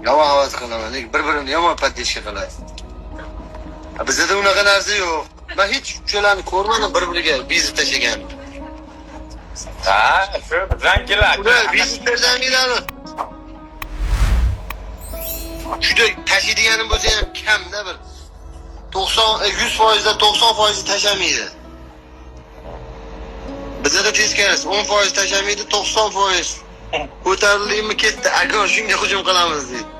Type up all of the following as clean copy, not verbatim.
Yomon havas qilaman. Bir-birini yomon paddeshga qiladi. Bizda unaqa narsa yo'q. Men hech uchalarini ko'rmadim bir-biriga bizib tashagan. Ha, shu bizankilar. Ular bizib tashaganlarni. Juda tashiydiganim bo'lsa ham kamda bir 100% 90% tashamaydi. Bizda teskarisi 10% tashamaydi, 90% ko'tarilimi ketdi. Agar shunga hujum qilamiz deydi.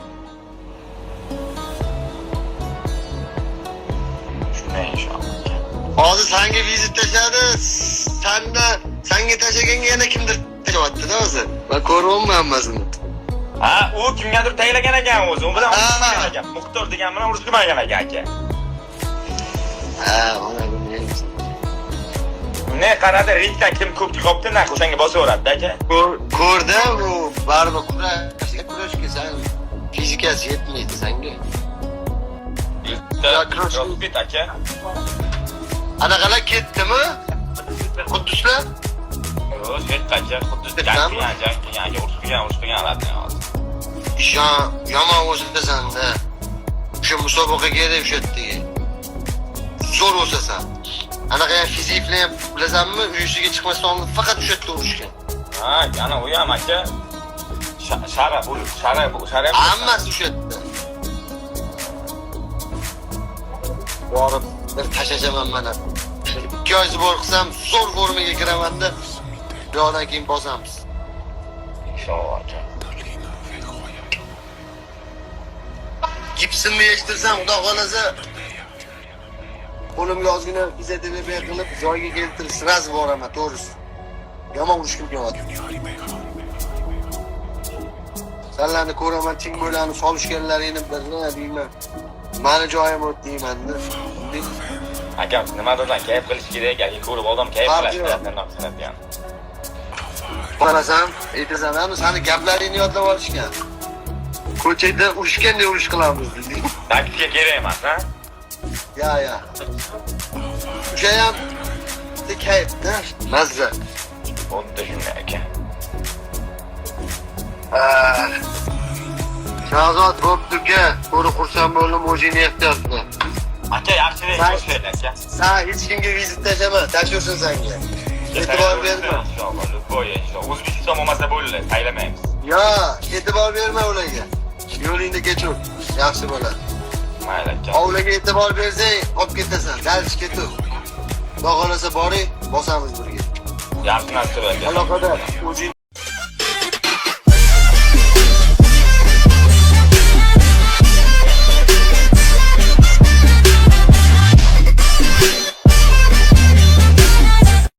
Shunday inshaalloh. Hozir senga vizit tashadi, senga tashaganga yana kimdir tashyapti-da o'zi. Men ko'ryapman hammasini. Ha, u kimgadir taylagan ekan o'zi. U bilan urushgan ekan. Muxtor degan bilan urushmagan ekan aka. Ha, mana bu neymiş? Ne qaradi, ringdan kim ko'p chiqibdi, naq o'shanga bosaveradi aka. Ko'rdi bu baribir kurashga sen fizikasi yetmaydi senga. Crossfit aka. Anaqalar ketdimi? Qudduslar? Yo'q, hech aka. Quddus jang urushganlardan hozir. Yomon o'zida shu musobaqaga deb shetdigi. Zo'r o'sasan. Anaqa fizik bilan bilasanmi? Uyusiga chiqmasdan oldin faqat o'sha yerda urishgan. Ha, yana u ham aka. Shara bu. Hammasi o'sha yerda. Borib bir tashajaman mana. 2 oy bor qilsam zo'r formaga kiramanda. Yo'qdan keyin bosamiz. Inshaalloh. Gipsimni yechtirsam, xudo xolasa qo'limga ozgina fizioterapiya qilib joyiga keltirib sraz boraman, to'g'risi. Yomon urishkim kelyapti. Sanlarni ko'raman, ching bo'ylarni solishganlaringni birna deyman. Mani joyim o'tdi deyman-da. Aka, nimadirdan kayf qilish kerak, yoki ko'rib odam kayf qiladi, sanab. Qarasam, aytasan, seni gaplaringni yodlab olishgan. Ko'chada urushganda urush qilamiz dedi. Taktika kerak emas, ha? Ya. O'sha ham kayfda, mazza. Xuddi shunday aka. Shahzod bo'pti-ku, to'g'ri xursand bo'ldim, o'zingni ehtiyot qil. Aka, yaxshilik aka. Sen hech kimga vizit tashama, tashursin senga. E'tibor berma. Inshaalloh. O'zbekiston bo'lmasa bo'ldi, saylamaymiz. Yo, e'tibor berma ularga. Yo'lingda kechur, yaxshi bo'ladi. Mayli aka. Ovlaga e'tibor bersang, olib ketasan, dalch ketur. Xudo xolasa boring, bosamiz birga. Yaxshi narsa aka. Aloqada o'zing